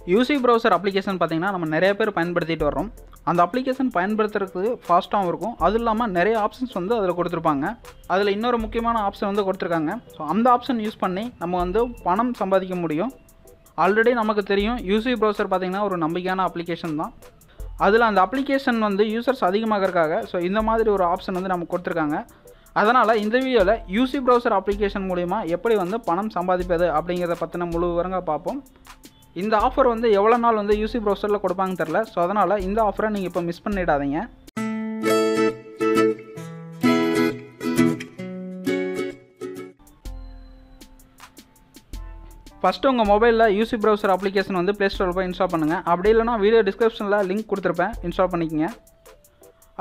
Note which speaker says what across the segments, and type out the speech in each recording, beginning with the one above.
Speaker 1: UC browser application பார்த்திங்கன்னா நம்ம நிறைய பேர் பயன்படுத்திட்டு வரோம். அந்த அப்ளிகேஷன் பயன்படுத்துறதுக்கு ஃபாஸ்ட்டாகவும் இருக்கும். அது இல்லாமல் நிறைய ஆப்ஷன்ஸ் வந்து அதில் கொடுத்துருப்பாங்க. அதில் இன்னொரு முக்கியமான ஆப்ஷன் வந்து கொடுத்துருக்காங்க. ஸோ அந்த ஆப்ஷன் யூஸ் பண்ணி நம்ம வந்து பணம் சம்பாதிக்க முடியும். ஆல்ரெடி நமக்கு தெரியும் யூசி ப்ரௌசர் பார்த்திங்கன்னா ஒரு நம்பிக்கையான அப்ளிகேஷன் தான். அதில் அந்த அப்ளிகேஷன் வந்து யூசர்ஸ் அதிகமாகறதுக்காக ஸோ இந்த மாதிரி ஒரு ஆப்ஷன் வந்து நமக்கு கொடுத்துருக்காங்க. அதனால் இந்த வீடியோவில் யூசி ப்ரௌசர் அப்ளிகேஷன் மூலிமா எப்படி வந்து பணம் சம்பாதிப்பது அப்படிங்கிறத பற்றின முழு விவரங்கள் பார்ப்போம். இந்த ஆஃபர் வந்து எவ்வளோ நாள் வந்து யூசி ப்ரௌசரில் கொடுப்பாங்கன்னு தெரில. ஸோ அதனால் இந்த ஆஃபரை நீங்கள் இப்போ மிஸ் பண்ணிடாதீங்க. ஃபஸ்ட்டு உங்கள் மொபைலில் யூசி ப்ரௌசர் அப்ளிகேஷன் வந்து ப்ளே ஸ்டோரில் போய் இன்ஸ்டால் பண்ணுங்கள். அப்படி இல்லைனா வீடியோ டிஸ்கிரிப்ஷனில் லிங்க் கொடுத்துருப்பேன், இன்ஸ்டால் பண்ணிக்கங்க.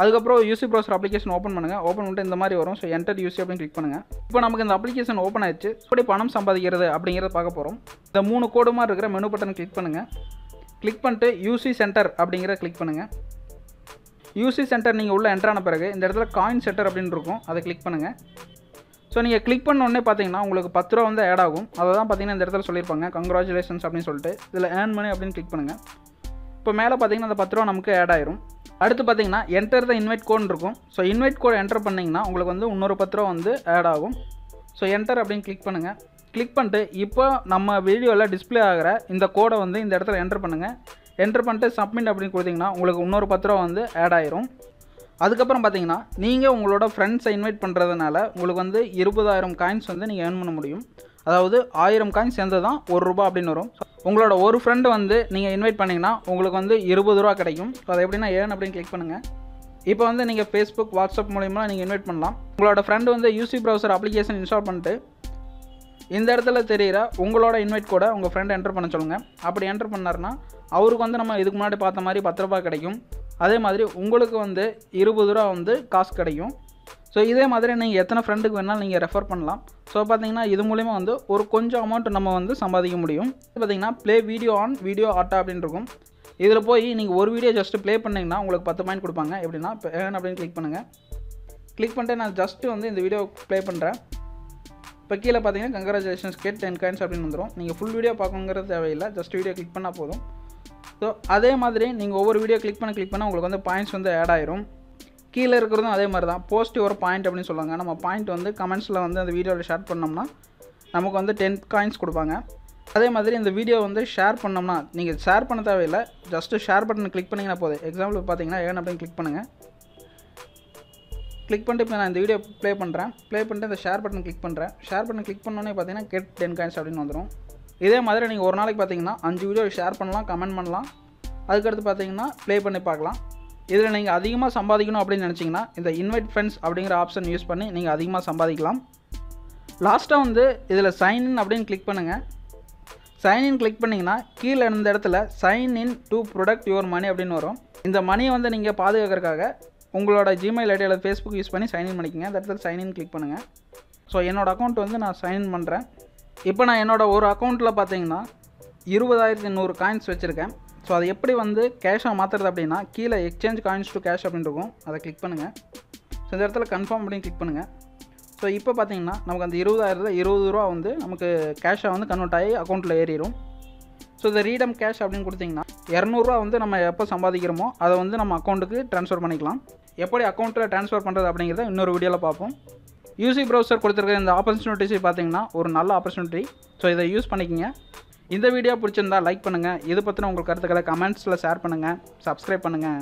Speaker 1: அதுக்கப்புறம் யூசி ப்ரௌசர் அப்ளிகேஷன் ஓப்பன் பண்ணுங்கள். ஓப்பன் பண்ணிட்டு இந்த மாதிரி வரும். ஸோ என்டர் யூசி அப்படின்னு கிளிக் பண்ணுங்கள். இப்போ நமக்கு இந்த அப்ளிகேஷன் ஓப்பன் ஆயிடுச்சு. எப்படி பணம் சம்பாதிக்கிறது அப்படிங்கிறத பார்க்க போகிறோம். இந்த 3 கோடு மாதிரி இருக்கிற மெனு பட்டன் கிளிக் பண்ணுங்கள். கிளிக் பண்ணிட்டு யூசி சென்டர் அப்படிங்கிற கிளிக் பண்ணுங்கள். யூசி சென்டர் நீங்கள் உள்ளே என்ட்ரான பிறகு இந்த இடத்துல காயின் சென்டர் அப்படின்னு இருக்கும், அதை கிளிக் பண்ணுங்கள். ஸோ நீங்கள் கிளிக் பண்ண உடனே பார்த்தீங்கன்னா உங்களுக்கு 10 ரூபா வந்து ஆட் ஆகும். அதை தான் பார்த்தீங்கன்னா இந்த இடத்துல சொல்லியிருப்பாங்க கங்க்ராச்சுலேஷன்ஸ் அப்படின்னு சொல்லிட்டு. இதில் ஏர்ன் மணி அப்படின்னு கிளிக் பண்ணுங்கள். இப்போ மேலே பார்த்தீங்கன்னா அந்த 10 ரூபா நமக்கு ஆட் ஆயிரும். அடுத்து பார்த்தீங்கன்னா என்டர் த இன்வைட் கோட் இருக்கும். ஸோ இன்வைட் கோட் என்டர் பண்ணிங்கன்னா உங்களுக்கு வந்து இன்னொரு 10 ரூபா வந்து ஆட் ஆகும். ஸோ என்டர் அப்படின்னு கிளிக் பண்ணுங்கள். கிளிக் பண்ணிட்டு இப்போ நம்ம வீடியோவில் டிஸ்பிளே ஆகிற இந்த கோடை வந்து இந்த இடத்துல என்டர் பண்ணுங்கள். என்டர் பண்ணிட்டு சப்மிட் அப்படின்னு கொடுத்தீங்கன்னா உங்களுக்கு இன்னொரு 10 ரூபா வந்து ஆட் ஆயிரும். அதுக்கப்புறம் பார்த்தீங்கன்னா நீங்கள் உங்களோட ஃப்ரெண்ட்ஸை இன்வைட் பண்ணுறதுனால உங்களுக்கு வந்து 20,000 காயின்ஸ் வந்து நீங்கள் ஏர்ன் பண்ண முடியும். அதாவது 1000 காயின்ஸ் சேர்ந்து தான் ₹1 அப்படின்னு வரும். உங்களோட ஒரு ஃப்ரெண்டு வந்து நீங்கள் இன்வைட் பண்ணிங்கன்னா உங்களுக்கு வந்து 20 ரூபா கிடைக்கும். ஸோ அதை எப்படின்னா ஏர்ன் அப்படின்னு கிளிக் பண்ணுங்கள். இப்போ வந்து நீங்கள் ஃபேஸ்புக், வாட்ஸ்அப் மூலிமா நீங்கள் இன்வைட் பண்ணலாம். உங்களோட ஃப்ரெண்டு வந்து யூசி ப்ரௌசர் அப்ளிகேஷன் இன்ஸ்டால் பண்ணிட்டு இந்த இடத்துல தெரிகிற உங்களோட இன்வைட் கூட உங்கள் ஃப்ரெண்டை என்டர் பண்ண சொல்லுங்கள். அப்படி என்டர் பண்ணார்னா அவருக்கு வந்து நம்ம இதுக்கு முன்னாடி பார்த்த மாதிரி 10 ரூபா கிடைக்கும். அதே மாதிரி உங்களுக்கு வந்து 20 ரூபா வந்து காசு கிடைக்கும். ஸோ இதே மாதிரி நீங்கள் எத்தனை ஃப்ரெண்டுக்கு வேணாலும் நீங்கள் ரெஃபர் பண்ணலாம். ஸோ பார்த்தீங்கன்னா இது மூலிமா வந்து ஒரு கொஞ்சம் அமௌண்ட் நம்ம வந்து சம்பாதிக்க முடியும். பார்த்தீங்கன்னா play video on video atta அப்படின்னு இருக்கும். இதில் போய் நீங்கள் ஒரு வீடியோ ஜஸ்ட்டு ப்ளே பண்ணிங்கன்னா உங்களுக்கு 10 பாயிண்ட் கொடுப்பாங்க. எப்படின்னா இப்போ ஏர்ன் அப்படின்னு கிளிக் பண்ணுங்கள். கிளிக் பண்ணிட்டு நான் ஜஸ்ட்டு வந்து இந்த வீடியோ ப்ளே பண்ணுறேன். இப்போ கீழே பார்த்தீங்கன்னா கங்க்ராச்சுலேஷன்ஸ் கெட் 10 காயின்ஸ் அப்படின்னு வந்துடும். நீங்கள் ஃபுல் வீடியோ பார்க்கணுங்கிறது தேவையில்லை, ஜஸ்ட் வீடியோ கிளிக் பண்ணால் போதும். ஸோ அதே மாதிரி நீங்கள் ஒவ்வொரு வீடியோ கிளிக் பண்ண உங்களுக்கு வந்து பாயிண்ட்ஸ் வந்து ஆட் ஆயிரும். கீழே இருக்கிறதும் அதே மாதிரி தான், போஸ்ட் ஒரு பாயிண்ட் அப்படின்னு சொல்லுவாங்க. நம்ம பாயிண்ட் வந்து கமெண்ட்ஸில் வந்து அந்த வீடியோவில் ஷேர் பண்ணோம்னா நமக்கு வந்து 10 காயின்ஸ் கொடுப்பாங்க. அதே மாதிரி இந்த வீடியோ வந்து ஷேர் பண்ணோம்னா நீங்கள் ஷேர் பண்ண தேவையில்லை, ஜஸ்ட்டு ஷேர் பட்டன் கிளிக் பண்ணிங்கன்னா போதும். எக்ஸாம்பிள் பார்த்தீங்கன்னா ஏர்ன் அப்படின்னு கிளிக் பண்ணுங்கள். கிளிக் பண்ணிட்டு இப்போ நான் இந்த வீடியோ ப்ளே பண்ணுறேன். ப்ளே பண்ணிட்டு இந்த ஷேர் பட்டன் கிளிக் பண்ணுறேன். ஷேர் பட்டன் கிளிக் பண்ணோன்னே பார்த்தீங்கன்னா கெட் 10 காயின்ஸ் அப்படின்னு வந்துடும். இதே மாதிரி நீங்கள் ஒரு நாளைக்கு பார்த்தீங்கன்னா 5 வீடியோ ஷேர் பண்ணலாம், கமெண்ட் பண்ணலாம். அதுக்கடுத்து பார்த்தீங்கன்னா ப்ளே பண்ணி பார்க்கலாம். இதில் நீங்கள் அதிகமாக சம்பாதிக்கணும் அப்படின்னு நினச்சிங்கன்னா இந்த இன்வைட் ஃப்ரெண்ட்ஸ் அப்படிங்கிற ஆப்ஷன் யூஸ் பண்ணி நீங்கள் அதிகமாக சம்பாதிக்கலாம். லாஸ்ட்டாக வந்து இதில் சைன்இன் அப்படின்னு கிளிக் பண்ணுங்கள். சைன்இன் கிளிக் பண்ணிங்கன்னா கீழே இந்த இடத்துல sign in to protect your money அப்படின்னு வரும். இந்த மணியை வந்து நீங்கள் பாதுகாக்கிறதுக்காக உங்களோட ஜிமெயில் ஐடி அல்லது ஃபேஸ்புக் யூஸ் பண்ணி சைன்இன் பண்ணிக்கங்க. இந்த இடத்துல சைன்இன் கிளிக் பண்ணுங்கள். ஸோ என்னோடய அக்கௌண்ட் வந்து நான் சைன்இன் பண்ணுறேன். இப்போ நான் என்னோடய ஒரு அக்கௌண்ட்டில் பார்த்தீங்கன்னா 20,100 காயின்ஸ் வச்சுருக்கேன். ஸோ அதை எப்படி வந்து கேஷாக மாற்றுறது அப்படின்னா கீழே எக்ஸ்சேஞ்ச் காயின்ஸ் டு கேஷ் அப்படின்னு இருக்கும், அதை கிளிக் பண்ணுங்கள். ஸோ இந்த இடத்துல கன்ஃபார்ம் அப்படின்னு கிளிக் பண்ணுங்கள். ஸோ இப்போ பார்த்தீங்கன்னா நமக்கு அந்த 20,000ல் 20 ரூபா வந்து நமக்கு கேஷாக வந்து கன்வெர்ட் ஆகி அக்கௌண்ட்டில் ஏறிடும். ஸோ இந்த ரீடம் கேஷ் அப்படின்னு கொடுத்திங்கன்னா 200 ரூபா வந்து நம்ம எப்போ சம்பாதிக்கிறோமோ அதை வந்து நம்ம அக்கௌண்ட்டுக்கு ட்ரான்ஸ்ஃபர் பண்ணிக்கலாம். எப்படி அக்கௌண்ட்டில் ட்ரான்ஸ்ஃபர் பண்ணுறது அப்படிங்கிறத இன்னொரு வீடியோவில் பார்ப்போம். யூசி ப்ரௌசர் கொடுத்துருக்க இந்த ஆப்பர்ச்சுனிட்டிஸ் பார்த்தீங்கன்னா ஒரு நல்ல ஆப்பர்ச்சுனிட்டி. ஸோ இதை யூஸ் பண்ணிக்கங்க. இந்த வீடியோ பிடிச்சிருந்தா லைக் பண்ணுங்கள். இது பற்றின உங்கள் கருத்துக்களை கமெண்ட்ஸில் ஷேர் பண்ணுங்கள். சப்ஸ்கிரைப் பண்ணுங்கள்.